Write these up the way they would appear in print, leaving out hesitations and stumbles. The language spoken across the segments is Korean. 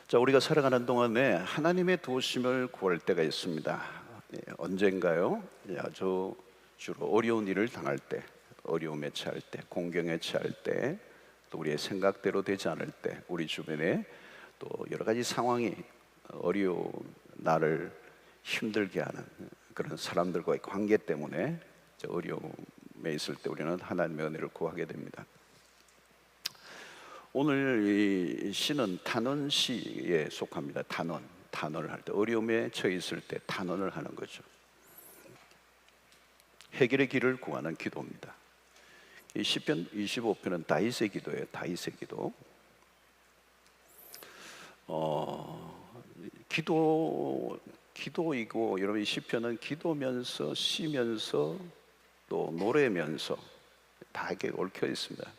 자, 우리가 살아가는 동안에 하나님의 도우심을 구할 때가 있습니다. 언젠가요? 아주 주로 어려운 일을 당할 때, 어려움에 처할 때, 공경에 처할 때, 또 우리의 생각대로 되지 않을 때, 우리 주변에 또 여러 가지 상황이 어려운 나를 힘들게 하는 그런 사람들과의 관계 때문에 어려움에 있을 때 우리는 하나님의 은혜를 구하게 됩니다. 오늘 이 시는 탄원시에 속합니다. 단언을 할 때, 어려움에 처해 있을 때 단언을 하는 거죠. 해결의 길을 구하는 기도입니다. 이 시편 25편은 다윗의 기도예요. 다윗의 기도. 기도이고, 여러분, 이 시편은 기도면서 쉬면서 또 노래면서 다 이렇게 얽혀 있습니다.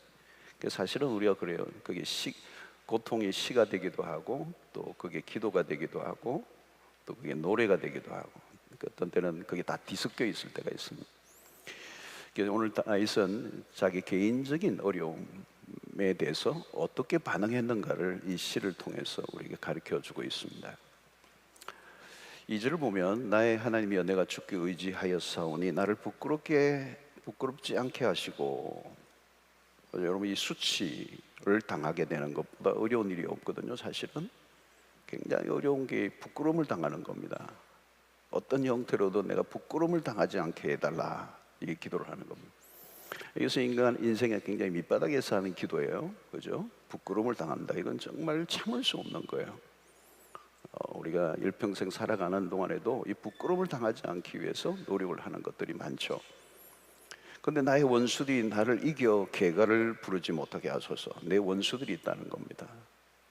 사실은 우리가 그래요. 그게 고통이 시가 되기도 하고, 또 그게 기도가 되기도 하고, 또 그게 노래가 되기도 하고, 어떤 때는 그게 다 뒤섞여 있을 때가 있습니다. 그래서 오늘 다윗은 자기 개인적인 어려움에 대해서 어떻게 반응했는가를 이 시를 통해서 우리에게 가르쳐 주고 있습니다. 2절을 보면, 나의 하나님이여, 내가 주께 의지하였사오니 나를 부끄럽지 않게 하시고. 여러분, 이 수치를 당하게 되는 것보다 어려운 일이 없거든요. 사실은 굉장히 어려운 게 부끄러움을 당하는 겁니다. 어떤 형태로도 내가 부끄러움을 당하지 않게 해달라, 이 기도를 하는 겁니다. 이것은 인간 인생의 굉장히 밑바닥에서 하는 기도예요. 그죠? 부끄러움을 당한다, 이건 정말 참을 수 없는 거예요. 우리가 일평생 살아가는 동안에도 이 부끄러움을 당하지 않기 위해서 노력을 하는 것들이 많죠. 그런데 나의 원수들이 나를 이겨 개가를 부르지 못하게 하소서. 내 원수들이 있다는 겁니다.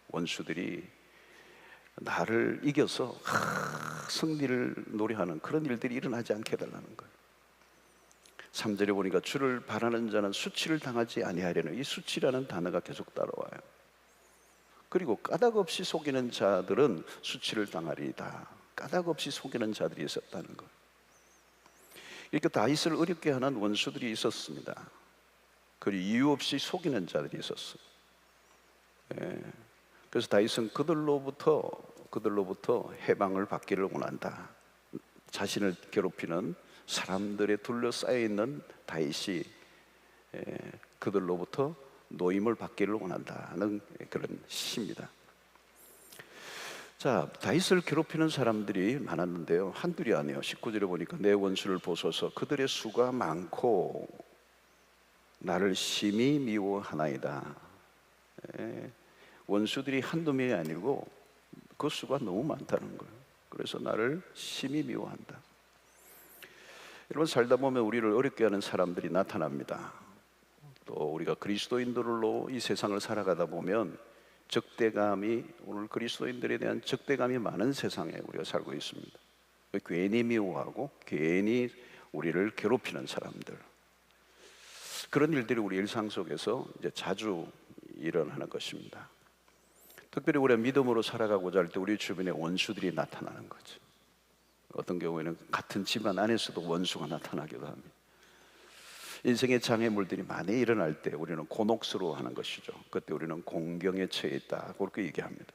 원수들이 나를 이겨서 승리를 노래하는 그런 일들이 일어나지 않게 해달라는 거예요. 3절에 보니까 주를 바라는 자는 수치를 당하지 아니하려는, 이 수치라는 단어가 계속 따라와요. 그리고 까닭없이 속이는 자들은 수치를 당하리이다. 까닭없이 속이는 자들이 있었다는 거예요. 이렇게 다윗을 어렵게 하는 원수들이 있었습니다. 그리고 이유 없이 속이는 자들이 있었어요. 그래서 다윗은 그들로부터 해방을 받기를 원한다. 자신을 괴롭히는 사람들에 둘러싸여 있는 다윗이 그들로부터 노임을 받기를 원한다는 그런 시입니다. 자, 다윗을 괴롭히는 사람들이 많았는데요, 한둘이 아니에요. 19절에 보니까 내 원수를 보소서, 그들의 수가 많고 나를 심히 미워하나이다. 원수들이 한두 명이 아니고 그 수가 너무 많다는 거예요. 그래서 나를 심히 미워한다. 여러분, 살다 보면 우리를 어렵게 하는 사람들이 나타납니다. 또 우리가 그리스도인들로 이 세상을 살아가다 보면 오늘 그리스도인들에 대한 적대감이 많은 세상에 우리가 살고 있습니다. 괜히 미워하고 괜히 우리를 괴롭히는 사람들, 그런 일들이 우리 일상 속에서 이제 자주 일어나는 것입니다. 특별히 우리가 믿음으로 살아가고자 할 때 우리 주변에 원수들이 나타나는 거죠. 어떤 경우에는 같은 집안 안에서도 원수가 나타나기도 합니다. 인생의 장애물들이 많이 일어날 때 우리는 곤혹스러워하는 것이죠. 그때 우리는 공경에 처해 있다, 그렇게 얘기합니다.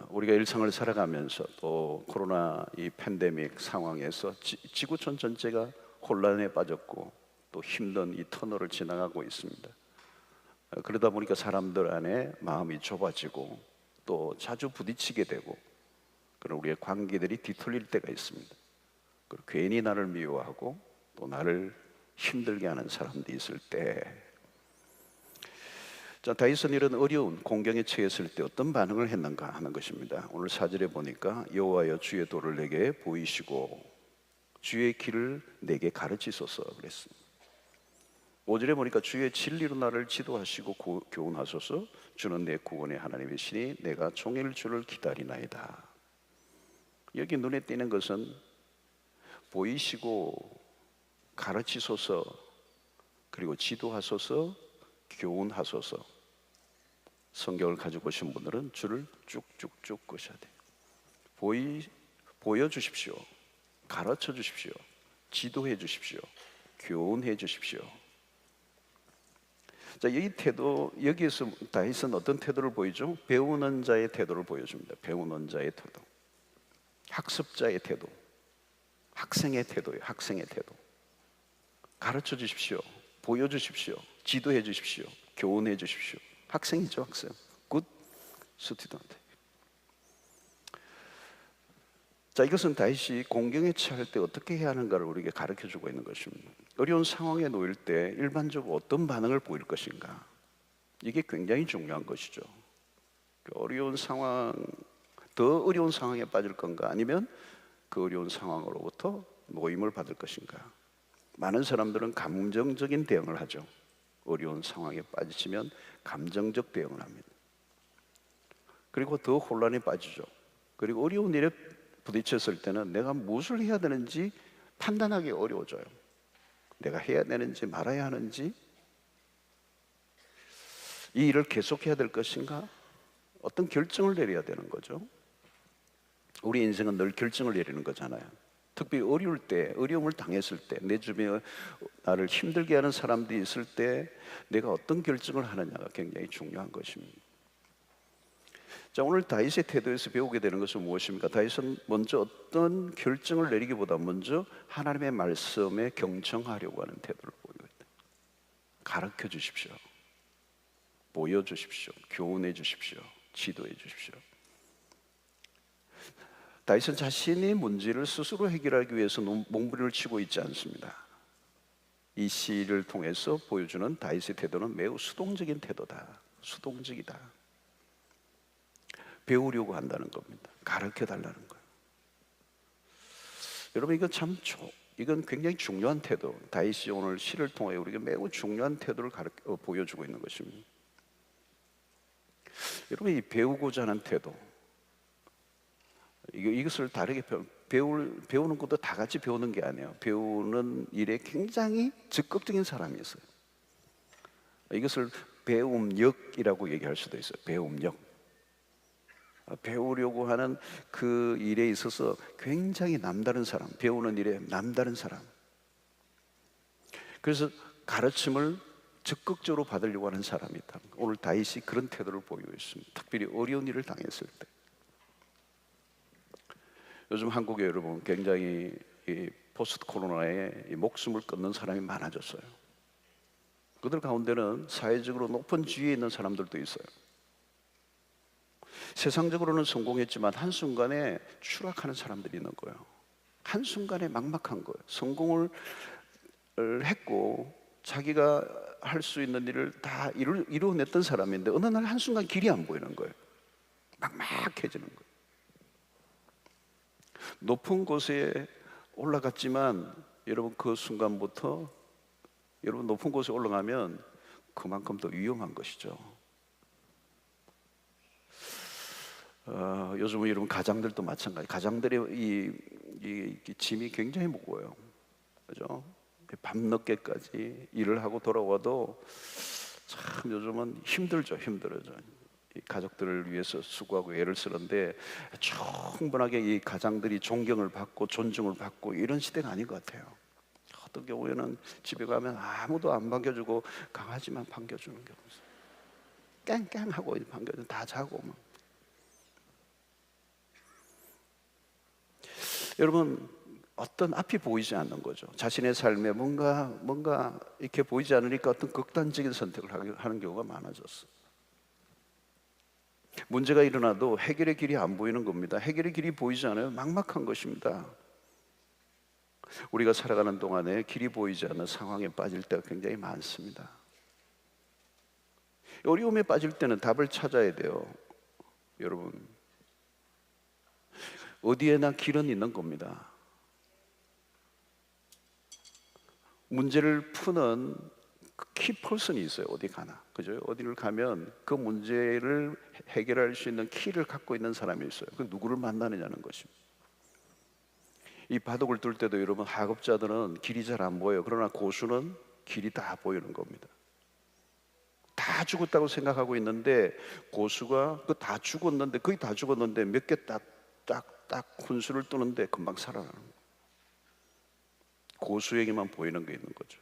우리가 일상을 살아가면서 또 코로나 이 팬데믹 상황에서 지구촌 전체가 혼란에 빠졌고 또 힘든 이 터널을 지나가고 있습니다. 그러다 보니까 사람들 안에 마음이 좁아지고 또 자주 부딪히게 되고, 그런 우리의 관계들이 뒤틀릴 때가 있습니다. 그리고 괜히 나를 미워하고 또 나를 힘들게 하는 사람들이 있을 때, 자, 다윗은 이런 어려운 공경에 처했을 때 어떤 반응을 했는가 하는 것입니다. 오늘 4절에 보니까 여호와여, 주의 도를 내게 보이시고 주의 길을 내게 가르치소서 그랬습니다. 5절에 보니까 주의 진리로 나를 지도하시고 교훈하소서. 주는 내 구원의 하나님이시니 내가 종일 주를 기다리나이다. 여기 눈에 띄는 것은 보이시고 가르치소서, 그리고 지도하소서, 교훈하소서. 성경을 가지고 오신 분들은 줄을 쭉쭉쭉 끄셔야 돼요. 보여주십시오, 가르쳐 주십시오, 지도해 주십시오, 교훈해 주십시오. 자, 이 태도, 여기에서 다윗은 어떤 태도를 보이죠? 배우는 자의 태도를 보여줍니다. 배우는 자의 태도, 학습자의 태도, 학생의 태도예요. 학생의 태도. 가르쳐 주십시오. 보여주십시오. 지도해 주십시오. 교훈해 주십시오. 학생이죠, 학생. 굿 스튜던트. 자, 이것은 다윗이 공경에 처할 때 어떻게 해야 하는가를 우리에게 가르쳐 주고 있는 것입니다. 어려운 상황에 놓일 때 일반적으로 어떤 반응을 보일 것인가, 이게 굉장히 중요한 것이죠. 어려운 상황, 더 어려운 상황에 빠질 건가, 아니면 그 어려운 상황으로부터 모임을 받을 것인가. 많은 사람들은 감정적인 대응을 하죠. 어려운 상황에 빠지시면 감정적 대응을 합니다. 그리고 더 혼란에 빠지죠. 그리고 어려운 일에 부딪혔을 때는 내가 무엇을 해야 되는지 판단하기 어려워져요. 내가 해야 되는지 말아야 하는지, 이 일을 계속해야 될 것인가, 어떤 결정을 내려야 되는 거죠. 우리 인생은 늘 결정을 내리는 거잖아요. 특히 어려울 때, 어려움을 당했을 때, 내 주변에 나를 힘들게 하는 사람들이 있을 때 내가 어떤 결정을 하느냐가 굉장히 중요한 것입니다. 자, 오늘 다윗의 태도에서 배우게 되는 것은 무엇입니까? 다윗은 먼저 어떤 결정을 내리기보다 먼저 하나님의 말씀에 경청하려고 하는 태도를 보이고 있다. 가르쳐 주십시오. 보여주십시오. 교훈해 주십시오. 지도해 주십시오. 다윗은 자신의 문제를 스스로 해결하기 위해서 몸부림을 치고 있지 않습니다. 이 시를 통해서 보여주는 다윗의 태도는 매우 수동적인 태도다. 수동적이다. 배우려고 한다는 겁니다. 가르쳐 달라는 거예요. 여러분, 이건 굉장히 중요한 태도. 다윗이 오늘 시를 통해 우리에게 매우 중요한 태도를 보여주고 있는 것입니다. 여러분, 이 배우고자 하는 태도, 이것을 다르게 배우는 것도 다 같이 배우는 게 아니에요. 배우는 일에 굉장히 적극적인 사람이 있어요. 이것을 배움력이라고 얘기할 수도 있어요. 배움력. 배우려고 하는 그 일에 있어서 굉장히 남다른 사람, 배우는 일에 남다른 사람. 그래서 가르침을 적극적으로 받으려고 하는 사람이 있다. 오늘 다윗이 그런 태도를 보이고 있습니다. 특별히 어려운 일을 당했을 때. 요즘 한국에 여러분 굉장히 이 포스트 코로나에 이 목숨을 끊는 사람이 많아졌어요. 그들 가운데는 사회적으로 높은 지위에 있는 사람들도 있어요. 세상적으로는 성공했지만 한순간에 추락하는 사람들이 있는 거예요. 한순간에 막막한 거예요. 성공을 했고 자기가 할 수 있는 일을 다 이루어냈던 사람인데 어느 날 한순간 길이 안 보이는 거예요. 막막해지는 거예요. 높은 곳에 올라갔지만 여러분, 그 순간부터 여러분 높은 곳에 올라가면 그만큼 더 위험한 것이죠. 요즘은 여러분 가장들도 마찬가지. 가장들의 이 짐이 굉장히 무거워요. 그죠? 밤늦게까지 일을 하고 돌아와도 참 요즘은 힘들어져. 이 가족들을 위해서 수고하고 애를 쓰는데 충분하게 이 가장들이 존경을 받고 존중을 받고 이런 시대가 아닌 것 같아요. 어떤 경우에는 집에 가면 아무도 안 반겨주고 강아지만 반겨주는 경우 있어요. 깽깽하고 반겨주고 다 자고 막. 여러분, 어떤 앞이 보이지 않는 거죠. 자신의 삶에 뭔가 이렇게 보이지 않으니까 어떤 극단적인 선택을 하는 경우가 많아졌어. 문제가 일어나도 해결의 길이 안 보이는 겁니다. 해결의 길이 보이지 않아요. 막막한 것입니다. 우리가 살아가는 동안에 길이 보이지 않는 상황에 빠질 때가 굉장히 많습니다. 어려움에 빠질 때는 답을 찾아야 돼요. 여러분, 어디에나 길은 있는 겁니다. 문제를 푸는 키퍼슨이 있어요. 어디 가나, 그죠? 어디를 가면 그 문제를 해결할 수 있는 키를 갖고 있는 사람이 있어요. 그 누구를 만나느냐는 것입니다. 이 바둑을 둘 때도 여러분, 학업자들은 길이 잘 안 보여요. 그러나 고수는 길이 다 보이는 겁니다. 다 죽었다고 생각하고 있는데 고수가 그 다 죽었는데, 거의 다 죽었는데 몇 개 딱 훈수를 뜨는데 금방 살아나는 거예요. 고수에게만 보이는 게 있는 거죠.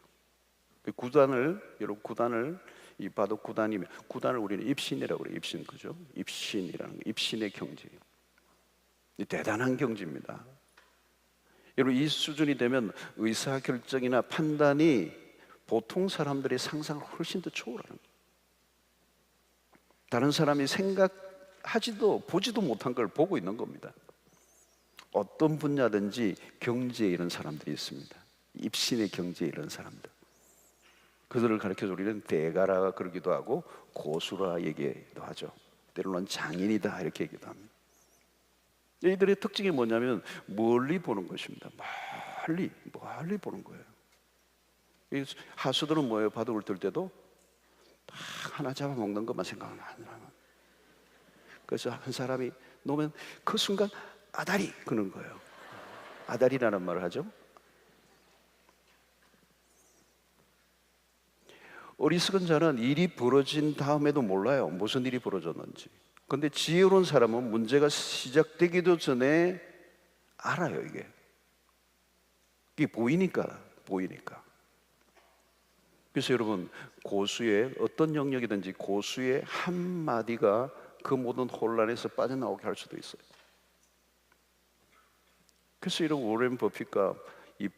여러분, 구단을 이 바둑 구단이면, 구단을 우리는 입신이라고 그래요. 입신, 그죠? 입신이라는 거, 입신의 경지. 이 대단한 경지입니다. 여러분, 이 수준이 되면 의사 결정이나 판단이 보통 사람들의 상상을 훨씬 더 초월하는 거예요. 다른 사람이 생각하지도 보지도 못한 걸 보고 있는 겁니다. 어떤 분야든지 경지에 이런 사람들이 있습니다. 입신의 경지에 이런 사람들. 그들을 가르쳐서 우리는 대가라 그러기도 하고 고수라 얘기도 하죠. 때로는 장인이다 이렇게 얘기도 합니다. 이들의 특징이 뭐냐면 멀리 보는 것입니다. 멀리 보는 거예요. 이 하수들은 뭐예요? 바둑을 들 때도 딱 하나 잡아먹는 것만 생각하는 사람. 그래서 한 사람이 놓으면 그 순간 아다리 그는 거예요. 아다리라는 말을 하죠. 어리석은 자는 일이 벌어진 다음에도 몰라요. 무슨 일이 벌어졌는지. 근데 지혜로운 사람은 문제가 시작되기도 전에 알아요. 이게 보이니까. 그래서 여러분, 고수의 어떤 영역이든지 고수의 한마디가 그 모든 혼란에서 빠져나오게 할 수도 있어요. 그래서 이런 워렌 버핏과 이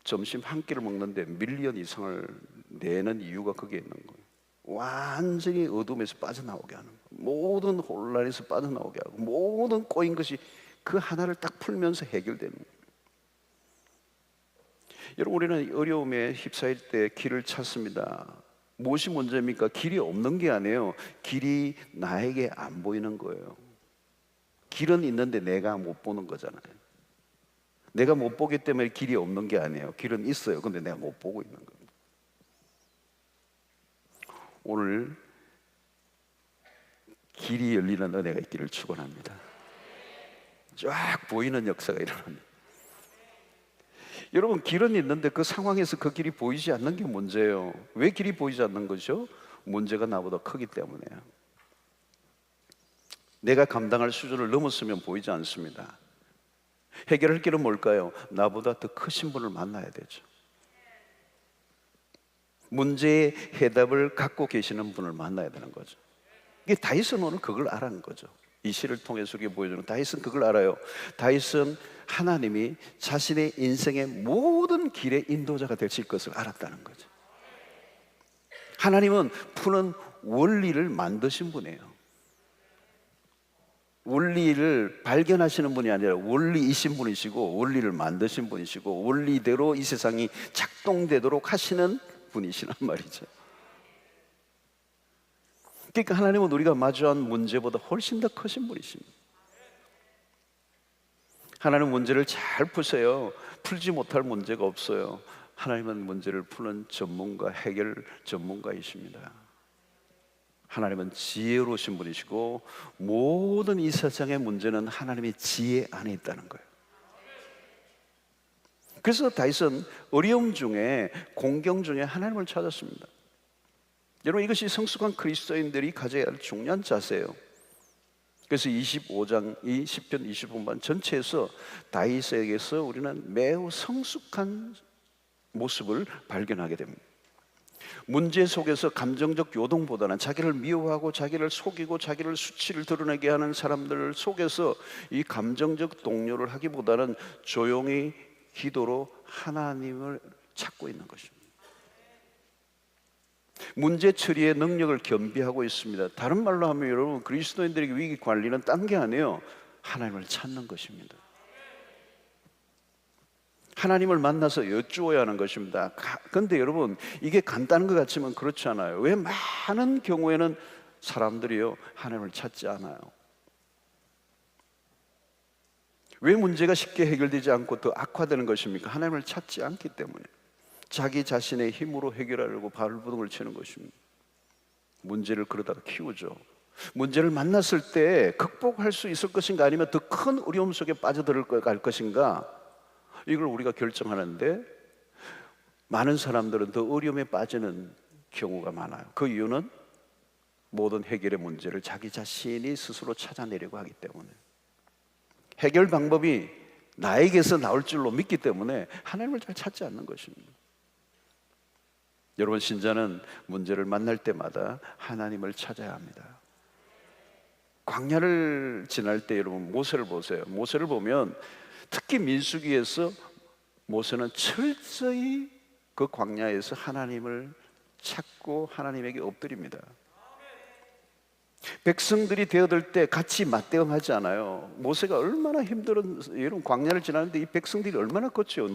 점심 한 끼를 먹는데 밀리언 이상을 내는 이유가 거기에 있는 거예요. 완전히 어둠에서 빠져나오게 하는 거예요. 모든 혼란에서 빠져나오게 하고 모든 꼬인 것이 그 하나를 딱 풀면서 해결되는 거예요. 여러분, 우리는 어려움에 휩싸일 때 길을 찾습니다. 무엇이 문제입니까? 길이 없는 게 아니에요. 길이 나에게 안 보이는 거예요. 길은 있는데 내가 못 보는 거잖아요. 내가 못 보기 때문에 길이 없는 게 아니에요. 길은 있어요. 근데 내가 못 보고 있는 겁니다. 오늘 길이 열리는 은혜가 있기를 축원합니다. 쫙 보이는 역사가 일어납니다. 여러분, 길은 있는데 그 상황에서 그 길이 보이지 않는 게 문제예요. 왜 길이 보이지 않는 거죠? 문제가 나보다 크기 때문에요. 내가 감당할 수준을 넘었으면 보이지 않습니다. 해결할 길은 뭘까요? 나보다 더 크신 분을 만나야 되죠. 문제의 해답을 갖고 계시는 분을 만나야 되는 거죠. 이게 다윗은 오늘 그걸 알아는 거죠. 이 시를 통해서 보여주는 다윗은 그걸 알아요. 다윗은 하나님이 자신의 인생의 모든 길의 인도자가 되실 것을 알았다는 거죠. 하나님은 푸는 원리를 만드신 분이에요. 원리를 발견하시는 분이 아니라 원리이신 분이시고 원리를 만드신 분이시고 원리대로 이 세상이 작동되도록 하시는 분이시란 말이죠. 그러니까 하나님은 우리가 마주한 문제보다 훨씬 더 크신 분이십니다. 하나님은 문제를 잘 푸세요. 풀지 못할 문제가 없어요. 하나님은 문제를 푸는 전문가, 해결 전문가이십니다. 하나님은 지혜로우신 분이시고 모든 이 세상의 문제는 하나님의 지혜 안에 있다는 거예요. 그래서 다윗은 어려움 중에, 공경 중에 하나님을 찾았습니다. 여러분, 이것이 성숙한 그리스도인들이 가져야 할 중요한 자세예요. 그래서 25장, 이 시편 25번 전체에서 다윗에게서 우리는 매우 성숙한 모습을 발견하게 됩니다. 문제 속에서 감정적 요동보다는 자기를 미워하고 자기를 속이고 자기를 수치를 드러내게 하는 사람들 속에서 이 감정적 동요를 하기보다는 조용히 기도로 하나님을 찾고 있는 것입니다. 문제 처리의 능력을 겸비하고 있습니다. 다른 말로 하면 여러분, 그리스도인들에게 위기 관리는 딴 게 아니에요. 하나님을 찾는 것입니다. 하나님을 만나서 여쭈어야 하는 것입니다. 그런데 여러분, 이게 간단한 것 같지만 그렇지 않아요. 왜 많은 경우에는 사람들이요, 하나님을 찾지 않아요? 왜 문제가 쉽게 해결되지 않고 더 악화되는 것입니까? 하나님을 찾지 않기 때문에. 자기 자신의 힘으로 해결하려고 발버둥을 치는 것입니다. 문제를 그러다가 키우죠. 문제를 만났을 때 극복할 수 있을 것인가, 아니면 더 큰 어려움 속에 빠져들어갈 것인가, 이걸 우리가 결정하는데 많은 사람들은 더 어려움에 빠지는 경우가 많아요. 그 이유는 모든 해결의 문제를 자기 자신이 스스로 찾아내려고 하기 때문에, 해결 방법이 나에게서 나올 줄로 믿기 때문에 하나님을 잘 찾지 않는 것입니다. 여러분, 신자는 문제를 만날 때마다 하나님을 찾아야 합니다. 광야를 지날 때 여러분 모세를 보세요. 모세를 보면 특히 민수기에서 모세는 철저히 그 광야에서 하나님을 찾고 하나님에게 엎드립니다. 백성들이 되어들 때 같이 맞대응하지 않아요. 모세가 얼마나 힘들은, 이런 광야를 지나는데 이 백성들이 얼마나 컸죠.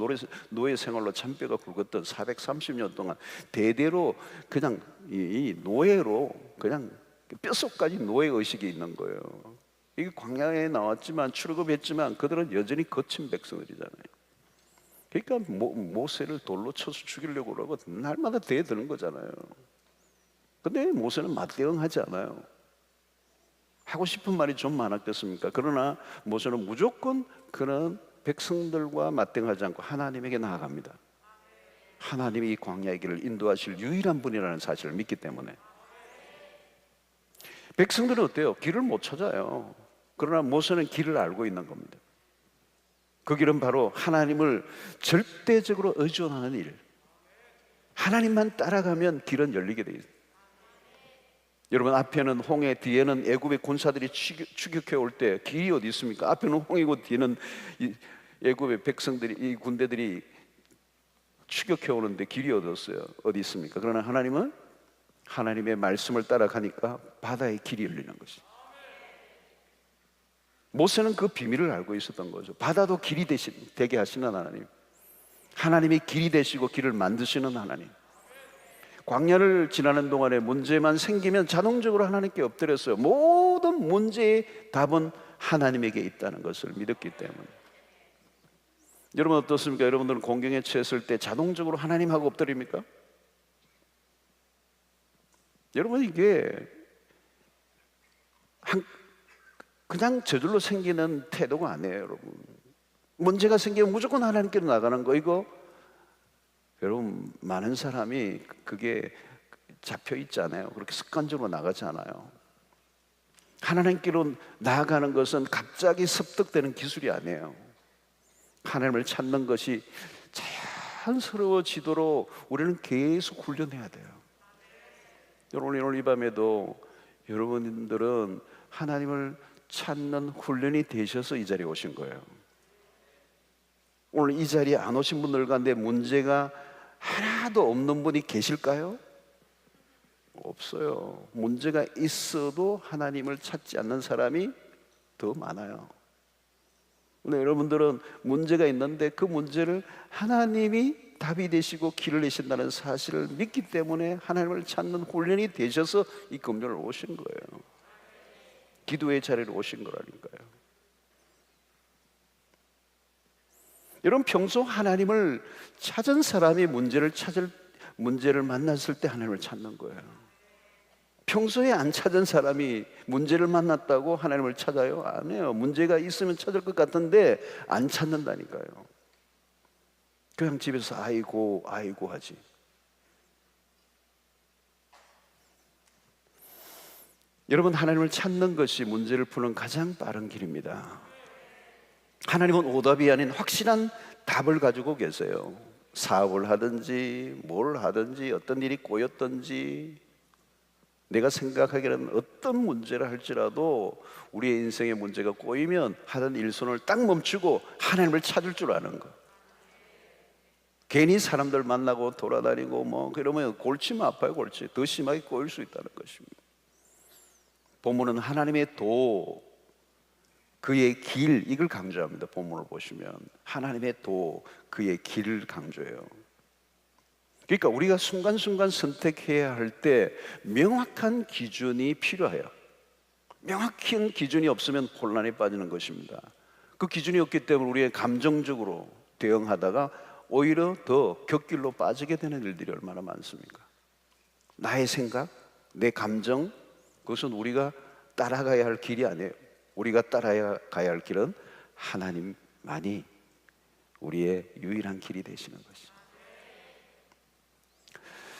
노예 생활로 잔뼈가 굵었던 430년 동안 대대로 그냥 이 노예로 그냥 뼛속까지 노예 의식이 있는 거예요. 이게 광야에 나왔지만 출애굽했지만 그들은 여전히 거친 백성들이잖아요. 그러니까 모세를 돌로 쳐서 죽이려고 그러고 날마다 대드는 거잖아요. 근데 모세는 맞대응하지 않아요. 하고 싶은 말이 좀 많았겠습니까? 그러나 모세는 무조건 그런 백성들과 맞대응하지 않고 하나님에게 나아갑니다. 하나님이 이 광야의 길을 인도하실 유일한 분이라는 사실을 믿기 때문에. 백성들은 어때요? 길을 못 찾아요. 그러나 모세는 길을 알고 있는 겁니다. 그 길은 바로 하나님을 절대적으로 의존하는 일. 하나님만 따라가면 길은 열리게 되어 있어요. 여러분, 앞에는 홍해, 뒤에는 애굽의 군사들이 추격해 올 때 길이 어디 있습니까? 앞에는 홍해고 뒤에는 애굽의 백성들이, 이 군대들이 추격해 오는데 길이 어디 있습니까? 그러나 하나님은 하나님의 말씀을 따라가니까 바다에 길이 열리는 것이. 모세는 그 비밀을 알고 있었던 거죠. 바다도 길이 되게 하시는 하나님, 하나님이 길이 되시고 길을 만드시는 하나님. 광야를 지나는 동안에 문제만 생기면 자동적으로 하나님께 엎드렸어요. 모든 문제의 답은 하나님에게 있다는 것을 믿었기 때문에. 여러분 어떻습니까? 여러분들은 공경에 처했을 때 자동적으로 하나님하고 엎드립니까? 여러분, 이게 그냥 저절로 생기는 태도가 아니에요. 여러분, 문제가 생기면 무조건 하나님께로 나가는 거, 이거 여러분 많은 사람이 그게 잡혀 있잖아요. 그렇게 습관적으로 나가지 않아요. 하나님께로 나아가는 것은 갑자기 습득되는 기술이 아니에요. 하나님을 찾는 것이 자연스러워지도록 우리는 계속 훈련해야 돼요. 여러분, 오늘 이 밤에도 여러분들은 하나님을 찾는 훈련이 되셔서 이 자리에 오신 거예요. 오늘 이 자리에 안 오신 분들 가운데 문제가 하나도 없는 분이 계실까요? 없어요. 문제가 있어도 하나님을 찾지 않는 사람이 더 많아요. 근데 여러분들은 문제가 있는데 그 문제를 하나님이 답이 되시고 길을 내신다는 사실을 믿기 때문에 하나님을 찾는 훈련이 되셔서 이 금요일 오신 거예요. 기도의 자리로 오신 거라니까요. 여러분, 평소 하나님을 찾은 사람이 문제를 만났을 때 하나님을 찾는 거예요. 평소에 안 찾은 사람이 문제를 만났다고 하나님을 찾아요? 아니에요. 문제가 있으면 찾을 것 같은데 안 찾는다니까요. 그냥 집에서 아이고 하지. 여러분, 하나님을 찾는 것이 문제를 푸는 가장 빠른 길입니다. 하나님은 오답이 아닌 확실한 답을 가지고 계세요. 사업을 하든지 뭘 하든지 어떤 일이 꼬였든지 내가 생각하기에는 어떤 문제를 할지라도 우리의 인생의 문제가 꼬이면 하던 일손을 딱 멈추고 하나님을 찾을 줄 아는 거. 괜히 사람들 만나고 돌아다니고 뭐 그러면 골치만 아파요. 골치 더 심하게 꼬일 수 있다는 것입니다. 본문은 하나님의 도, 그의 길, 이걸 강조합니다. 본문을 보시면 하나님의 도, 그의 길을 강조해요. 그러니까 우리가 순간순간 선택해야 할 때 명확한 기준이 필요해요. 명확한 기준이 없으면 혼란에 빠지는 것입니다. 그 기준이 없기 때문에 우리의 감정적으로 대응하다가 오히려 더 곁길로 빠지게 되는 일들이 얼마나 많습니까? 나의 생각, 내 감정, 그것은 우리가 따라가야 할 길이 아니에요. 우리가 따라가야 할 길은 하나님만이 우리의 유일한 길이 되시는 것이죠.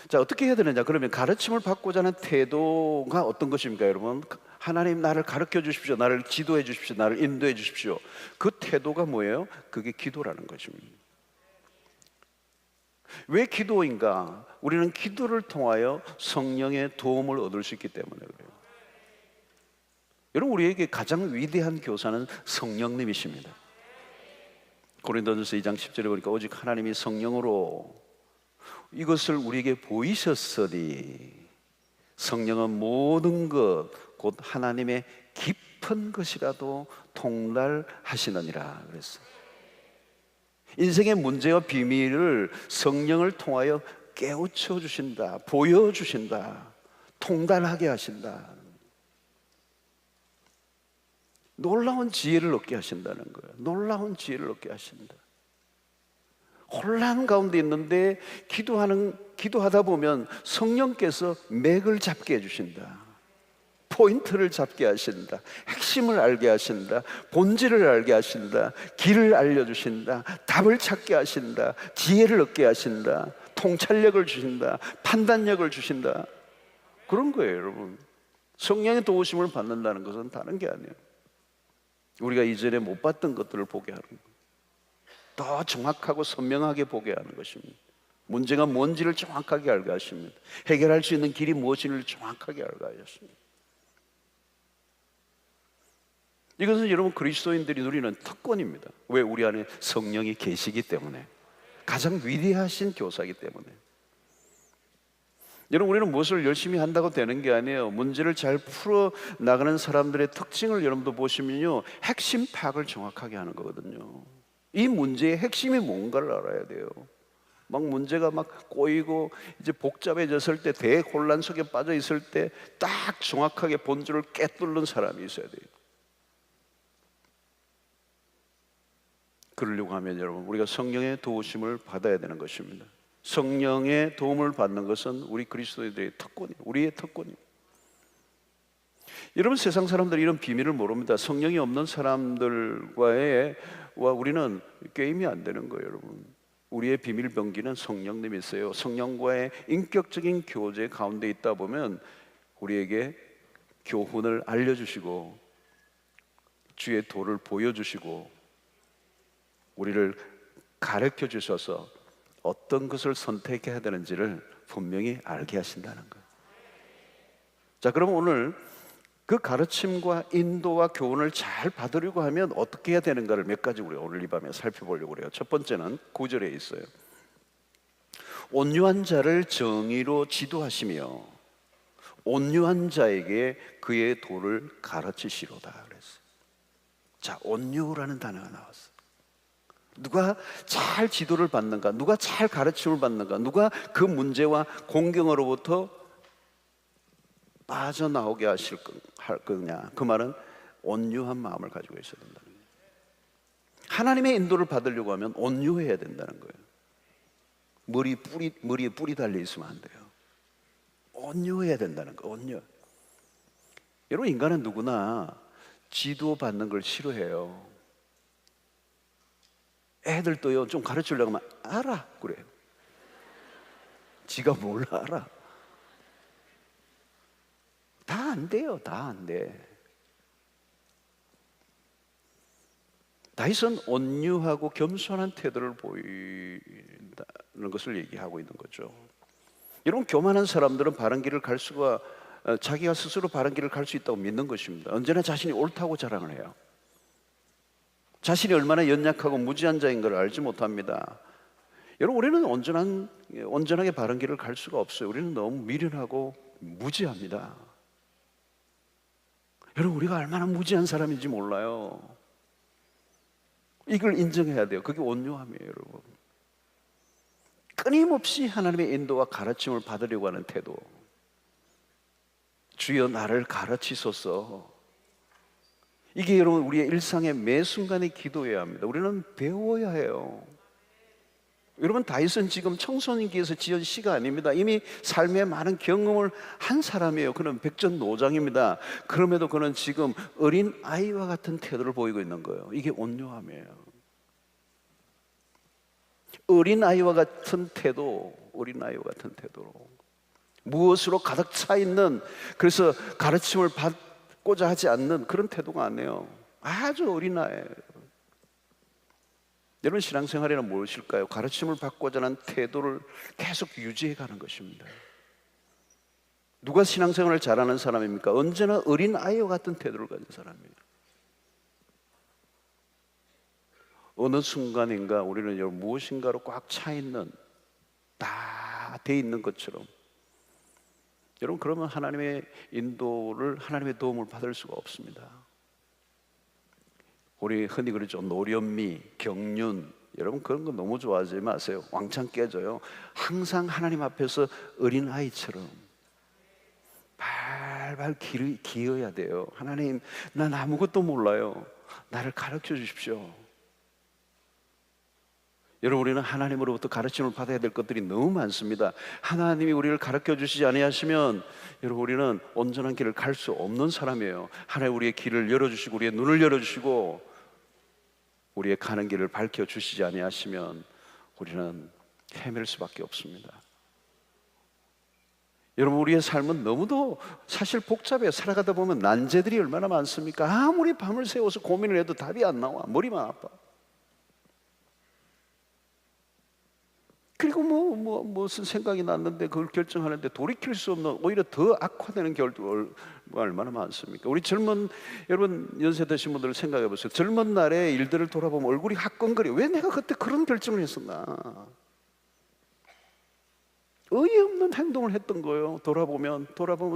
자, 어떻게 해야 되느냐? 그러면 가르침을 받고자 하는 태도가 어떤 것입니까, 여러분? 하나님, 나를 가르쳐 주십시오. 나를 지도해 주십시오. 나를 인도해 주십시오. 그 태도가 뭐예요? 그게 기도라는 것입니다. 왜 기도인가? 우리는 기도를 통하여 성령의 도움을 얻을 수 있기 때문에 그래요. 여러분, 우리에게 가장 위대한 교사는 성령님이십니다. 고린도전서 2장 10절에 보니까 오직 하나님이 성령으로 이것을 우리에게 보이셨으니 성령은 모든 것 곧 하나님의 깊은 것이라도 통달하시느니라 그랬어요. 인생의 문제와 비밀을 성령을 통하여 깨우쳐 주신다, 보여주신다, 통달하게 하신다. 놀라운 지혜를 얻게 하신다는 거예요. 놀라운 지혜를 얻게 하신다. 혼란 가운데 있는데 기도하다 보면 성령께서 맥을 잡게 해주신다. 포인트를 잡게 하신다. 핵심을 알게 하신다. 본질을 알게 하신다. 길을 알려주신다. 답을 찾게 하신다. 지혜를 얻게 하신다. 통찰력을 주신다. 판단력을 주신다. 그런 거예요, 여러분. 성령의 도우심을 받는다는 것은 다른 게 아니에요. 우리가 이전에 못 봤던 것들을 보게 하는 거예요. 더 정확하고 선명하게 보게 하는 것입니다. 문제가 뭔지를 정확하게 알게 하십니다. 해결할 수 있는 길이 무엇인지를 정확하게 알게 하십니다. 이것은 여러분 그리스도인들이 누리는 특권입니다. 왜? 우리 안에 성령이 계시기 때문에. 가장 위대하신 교사이기 때문에. 여러분, 우리는 무엇을 열심히 한다고 되는 게 아니에요. 문제를 잘 풀어 나가는 사람들의 특징을 여러분도 보시면요, 핵심 파악을 정확하게 하는 거거든요. 이 문제의 핵심이 뭔가를 알아야 돼요. 막 문제가 막 꼬이고 이제 복잡해졌을 때, 대혼란 속에 빠져 있을 때 딱 정확하게 본질을 꿰뚫는 사람이 있어야 돼요. 그러려고 하면 여러분, 우리가 성령의 도우심을 받아야 되는 것입니다. 성령의 도움을 받는 것은 우리 그리스도인들의 특권이에요. 우리의 특권이에요. 여러분, 세상 사람들이 이런 비밀을 모릅니다. 성령이 없는 사람들과의 우리는 게임이 안 되는 거예요, 여러분. 우리의 비밀 병기는 성령님이 있어요. 성령과의 인격적인 교제 가운데 있다 보면 우리에게 교훈을 알려주시고 주의 도를 보여주시고 우리를 가르쳐 주셔서 어떤 것을 선택해야 되는지를 분명히 알게 하신다는 거예요. 자, 그럼 오늘 그 가르침과 인도와 교훈을 잘 받으려고 하면 어떻게 해야 되는가를 몇 가지 우리 오늘 이 밤에 살펴보려고 그래요. 첫 번째는 9절에 있어요. 온유한 자를 정의로 지도하시며 온유한 자에게 그의 도를 가르치시로다 그랬어요. 자, 온유라는 단어가 나왔어요. 누가 잘 지도를 받는가, 누가 잘 가르침을 받는가, 누가 그 문제와 공경으로부터 빠져나오게 할 거냐, 그 말은 온유한 마음을 가지고 있어야 된다는 거예요. 하나님의 인도를 받으려고 하면 온유해야 된다는 거예요. 머리에 뿌리 달려 있으면 안 돼요. 온유해야 된다는 거예요. 온유. 여러분, 인간은 누구나 지도받는 걸 싫어해요. 애들도요, 좀 가르치려고 하면 알아 그래요. 지가 뭘 알아. 다 안 돼요. 다 안 돼. 다윗은 온유하고 겸손한 태도를 보인다는 것을 얘기하고 있는 거죠. 여러분, 교만한 사람들은 바른 길을 갈 수가, 자기가 스스로 바른 길을 갈 수 있다고 믿는 것입니다. 언제나 자신이 옳다고 자랑을 해요. 자신이 얼마나 연약하고 무지한 자인 걸 알지 못합니다. 여러분, 우리는 온전하게 바른 길을 갈 수가 없어요. 우리는 너무 미련하고 무지합니다. 여러분, 우리가 얼마나 무지한 사람인지 몰라요. 이걸 인정해야 돼요. 그게 온유함이에요, 여러분. 끊임없이 하나님의 인도와 가르침을 받으려고 하는 태도. 주여 나를 가르치소서. 이게 여러분 우리의 일상의 매 순간에 기도해야 합니다. 우리는 배워야 해요. 여러분, 다윗은 지금 청소년기에서 지은 시가 아닙니다. 이미 삶의 많은 경험을 한 사람이에요. 그는 백전노장입니다. 그럼에도 그는 지금 어린 아이와 같은 태도를 보이고 있는 거예요. 이게 온유함이에요. 어린 아이와 같은 태도, 어린 아이와 같은 태도로 무엇으로 가득 차 있는, 그래서 가르침을 받고자 하지 않는 그런 태도가 아니에요. 아주 어린 아이예요. 여러분, 신앙생활이란 무엇일까요? 가르침을 받고자 하는 태도를 계속 유지해 가는 것입니다. 누가 신앙생활을 잘하는 사람입니까? 언제나 어린 아이와 같은 태도를 가진 사람이에요. 어느 순간인가 우리는 여러분 무엇인가로 꽉 차 있는, 다 돼 있는 것처럼, 여러분 그러면 하나님의 인도를, 하나님의 도움을 받을 수가 없습니다. 우리 흔히 그러죠. 노련미, 경륜. 여러분 그런 거 너무 좋아하지 마세요. 왕창 깨져요. 항상 하나님 앞에서 어린 아이처럼 발발 기어야 돼요. 하나님, 난 아무것도 몰라요. 나를 가르쳐 주십시오. 여러분, 우리는 하나님으로부터 가르침을 받아야 될 것들이 너무 많습니다. 하나님이 우리를 가르쳐 주시지 아니하시면 여러분, 우리는 온전한 길을 갈 수 없는 사람이에요. 하나님 우리의 길을 열어주시고 우리의 눈을 열어주시고 우리의 가는 길을 밝혀주시지 아니하시면 우리는 헤맬 수밖에 없습니다. 여러분, 우리의 삶은 너무도 사실 복잡해요. 살아가다 보면 난제들이 얼마나 많습니까? 아무리 밤을 새워서 고민을 해도 답이 안 나와. 머리만 아파. 그리고 무슨 생각이 났는데 그걸 결정하는데 돌이킬 수 없는, 오히려 더 악화되는 결과가 얼마나 많습니까? 우리 젊은, 여러분 연세 드신 분들 생각해 보세요. 젊은 날의 일들을 돌아보면 얼굴이 화끈거려. 왜 내가 그때 그런 결정을 했었나? 어이없는 행동을 했던 거예요. 돌아보면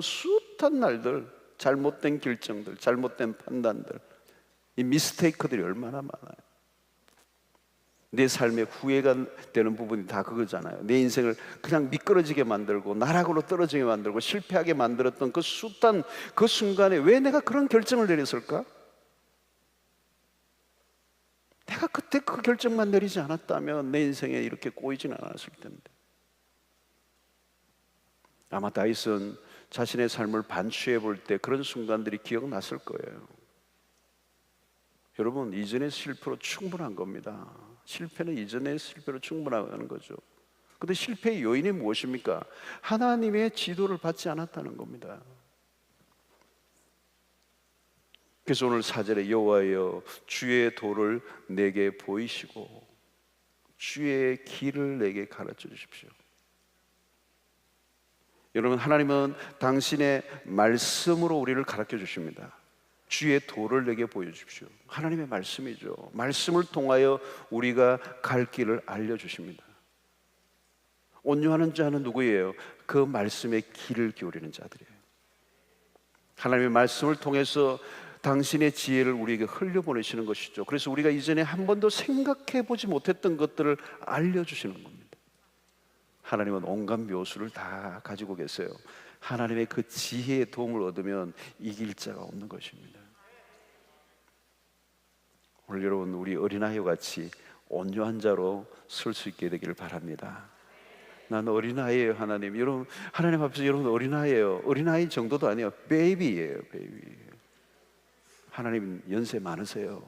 숱한 날들, 잘못된 결정들, 잘못된 판단들, 이 미스테이크들이 얼마나 많아요. 내 삶에 후회가 되는 부분이 다 그거잖아요. 내 인생을 그냥 미끄러지게 만들고 나락으로 떨어지게 만들고 실패하게 만들었던 그 숱한 그 순간에 왜 내가 그런 결정을 내렸을까? 내가 그때 그 결정만 내리지 않았다면 내 인생에 이렇게 꼬이진 않았을 텐데. 아마 다윗은 자신의 삶을 반추해 볼 때 그런 순간들이 기억났을 거예요. 여러분, 이전의 실패로 충분한 겁니다. 실패는 이전의 실패로 충분하다는 거죠. 그런데 실패의 요인이 무엇입니까? 하나님의 지도를 받지 않았다는 겁니다. 그래서 오늘 4절에 여호와여 주의 도를 내게 보이시고 주의 길을 내게 가르쳐 주십시오. 여러분, 하나님은 당신의 말씀으로 우리를 가르쳐 주십니다. 주의 도를 내게 보여주십시오. 하나님의 말씀이죠. 말씀을 통하여 우리가 갈 길을 알려주십니다. 온유하는 자는 누구예요? 그 말씀에 귀를 기울이는 자들이에요. 하나님의 말씀을 통해서 당신의 지혜를 우리에게 흘려보내시는 것이죠. 그래서 우리가 이전에 한 번도 생각해 보지 못했던 것들을 알려주시는 겁니다. 하나님은 온갖 묘수를 다 가지고 계세요. 하나님의 그 지혜의 도움을 얻으면 이길 자가 없는 것입니다. 오늘 여러분, 우리 어린아이와 같이 온유한 자로 설 수 있게 되기를 바랍니다. 난 어린아이예요, 하나님. 여러분, 하나님 앞에서 여러분 어린아이예요. 어린아이 정도도 아니에요. 베이비예요, 베이비. 하나님 연세 많으세요.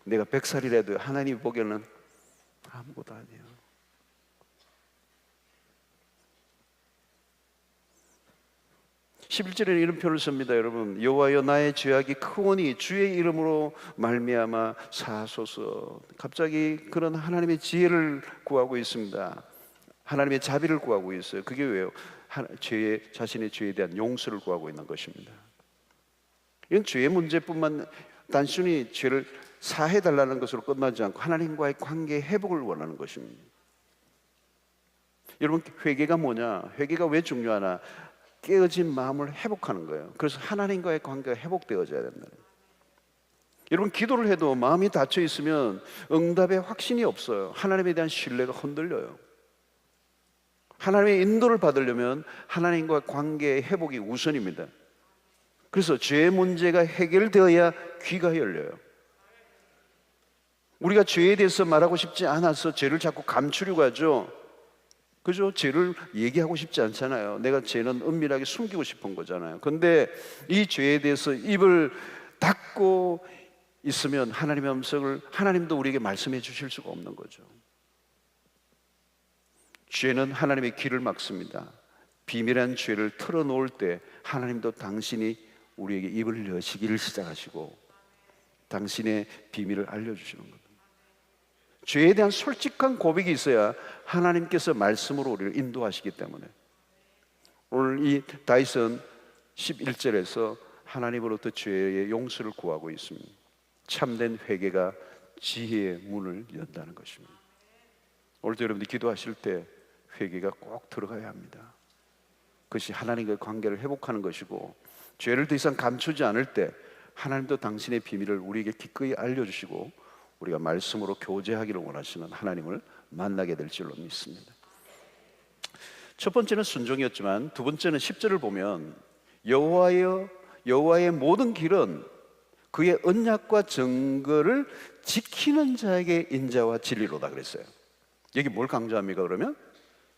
내가 100살이라도 하나님 보기에는 아무것도 아니에요. 11절에는 이런 표현을 씁니다. 여러분, 여호와여 나의 죄악이 크오니 주의 이름으로 말미암아 사하소서. 갑자기 그런 하나님의 지혜를 구하고 있습니다. 하나님의 자비를 구하고 있어요. 그게 왜요? 자신의 죄에 대한 용서를 구하고 있는 것입니다. 이건 죄의 문제뿐만, 단순히 죄를 사해달라는 것으로 끝나지 않고 하나님과의 관계 회복을 원하는 것입니다. 여러분, 회개가 뭐냐? 회개가 왜 중요하나? 깨어진 마음을 회복하는 거예요. 그래서 하나님과의 관계가 회복되어져야 된다. 여러분, 기도를 해도 마음이 닫혀 있으면 응답의 확신이 없어요. 하나님에 대한 신뢰가 흔들려요. 하나님의 인도를 받으려면 하나님과 관계의 회복이 우선입니다. 그래서 죄의 문제가 해결되어야 귀가 열려요. 우리가 죄에 대해서 말하고 싶지 않아서 죄를 자꾸 감추려고 하죠. 그죠? 죄를 얘기하고 싶지 않잖아요. 내가 죄는 은밀하게 숨기고 싶은 거잖아요. 그런데 이 죄에 대해서 입을 닫고 있으면 하나님의 음성을, 하나님도 우리에게 말씀해 주실 수가 없는 거죠. 죄는 하나님의 귀를 막습니다. 비밀한 죄를 털어놓을 때 하나님도 당신이 우리에게 입을 여시기를 시작하시고 당신의 비밀을 알려주시는 겁니다. 죄에 대한 솔직한 고백이 있어야 하나님께서 말씀으로 우리를 인도하시기 때문에 오늘 이 다윗은 11절에서 하나님으로부터 죄의 용서를 구하고 있습니다. 참된 회개가 지혜의 문을 연다는 것입니다. 오늘도 여러분들이 기도하실 때 회개가 꼭 들어가야 합니다. 그것이 하나님과의 관계를 회복하는 것이고, 죄를 더 이상 감추지 않을 때 하나님도 당신의 비밀을 우리에게 기꺼이 알려주시고 우리가 말씀으로 교제하기를 원하시는 하나님을 만나게 될 줄로 믿습니다. 첫 번째는 순종이었지만 두 번째는 10절을 보면 여호와의 모든 길은 그의 언약과 증거를 지키는 자에게 인자와 진리로다 그랬어요. 여기 뭘 강조합니까? 그러면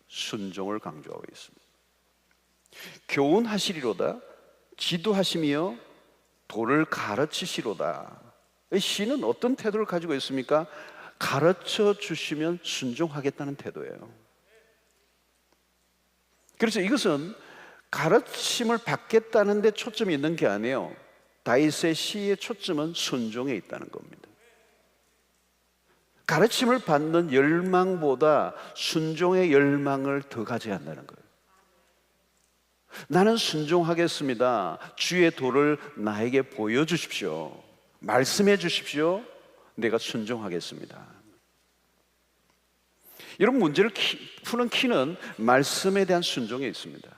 순종을 강조하고 있습니다. 교훈하시리로다, 지도하시며 도를 가르치시로다. 이 시는 어떤 태도를 가지고 있습니까? 가르쳐 주시면 순종하겠다는 태도예요. 그래서 이것은 가르침을 받겠다는 데 초점이 있는 게 아니에요. 다윗의 시의 초점은 순종에 있다는 겁니다. 가르침을 받는 열망보다 순종의 열망을 더 가져야 한다는 거예요. 나는 순종하겠습니다. 주의 도를 나에게 보여주십시오. 말씀해 주십시오. 내가 순종하겠습니다. 이런 문제를 푸는 키는 말씀에 대한 순종에 있습니다.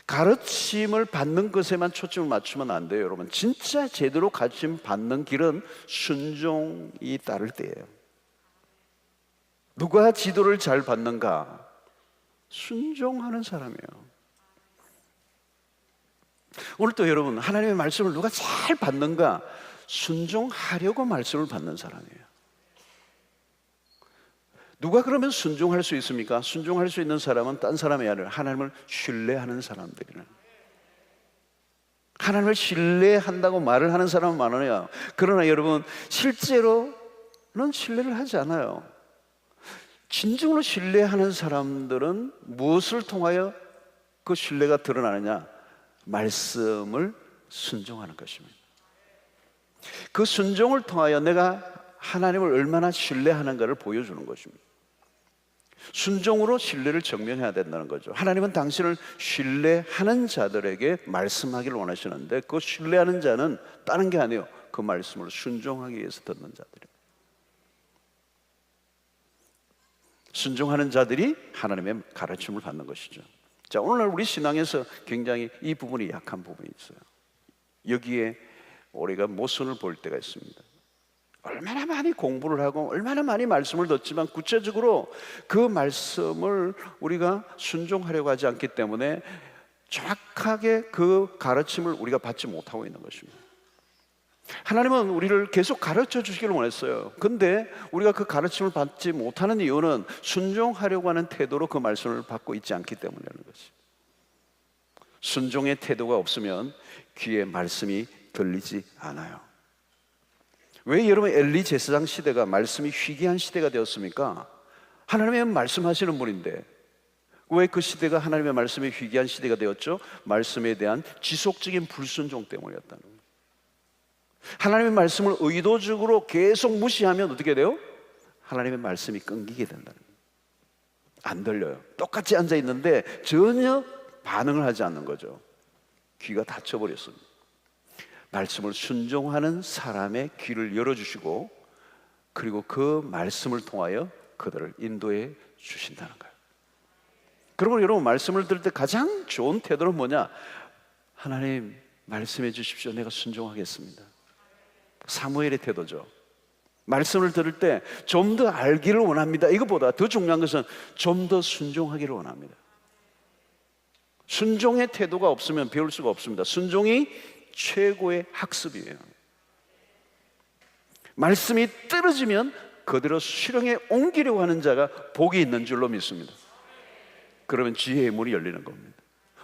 가르침을 받는 것에만 초점을 맞추면 안 돼요, 여러분. 진짜 제대로 가르침 받는 길은 순종이 따를 때예요. 누가 지도를 잘 받는가? 순종하는 사람이에요. 오늘 또 여러분, 하나님의 말씀을 누가 잘 받는가? 순종하려고 말씀을 받는 사람이에요. 누가 그러면 순종할 수 있습니까? 순종할 수 있는 사람은 딴 사람이 아니라 하나님을 신뢰하는 사람들이에요. 하나님을 신뢰한다고 말을 하는 사람은 많아요. 그러나 여러분, 실제로는 신뢰를 하지 않아요. 진정으로 신뢰하는 사람들은 무엇을 통하여 그 신뢰가 드러나느냐? 말씀을 순종하는 것입니다. 그 순종을 통하여 내가 하나님을 얼마나 신뢰하는가를 보여주는 것입니다. 순종으로 신뢰를 증명해야 된다는 거죠. 하나님은 당신을 신뢰하는 자들에게 말씀하기를 원하시는데, 그 신뢰하는 자는 다른 게 아니에요. 그 말씀을 순종하기 위해서 듣는 자들이에요. 순종하는 자들이 하나님의 가르침을 받는 것이죠. 자, 오늘날 우리 신앙에서 굉장히 이 부분이 약한 부분이 있어요. 여기에 우리가 모순을 볼 때가 있습니다. 얼마나 많이 공부를 하고 얼마나 많이 말씀을 듣지만 구체적으로 그 말씀을 우리가 순종하려고 하지 않기 때문에 정확하게 그 가르침을 우리가 받지 못하고 있는 것입니다. 하나님은 우리를 계속 가르쳐 주시기를 원했어요. 근데 우리가 그 가르침을 받지 못하는 이유는 순종하려고 하는 태도로 그 말씀을 받고 있지 않기 때문이라는 것이. 순종의 태도가 없으면 귀에 말씀이 들리지 않아요. 왜 여러분 엘리 제사장 시대가 말씀이 희귀한 시대가 되었습니까? 하나님의 말씀하시는 분인데 왜 그 시대가 하나님의 말씀이 희귀한 시대가 되었죠? 말씀에 대한 지속적인 불순종 때문이었다는 거예요. 하나님의 말씀을 의도적으로 계속 무시하면 어떻게 돼요? 하나님의 말씀이 끊기게 된다는 거예요. 안 들려요. 똑같이 앉아 있는데 전혀 반응을 하지 않는 거죠. 귀가 닫혀버렸습니다. 말씀을 순종하는 사람의 귀를 열어주시고, 그리고 그 말씀을 통하여 그들을 인도해 주신다는 거예요. 그러면 여러분, 말씀을 들을 때 가장 좋은 태도는 뭐냐? 하나님 말씀해 주십시오. 내가 순종하겠습니다. 사무엘의 태도죠. 말씀을 들을 때 좀 더 알기를 원합니다. 이것보다 더 중요한 것은 좀 더 순종하기를 원합니다. 순종의 태도가 없으면 배울 수가 없습니다. 순종이 최고의 학습이에요. 말씀이 떨어지면 그대로 실행에 옮기려고 하는 자가 복이 있는 줄로 믿습니다. 그러면 지혜의 문이 열리는 겁니다.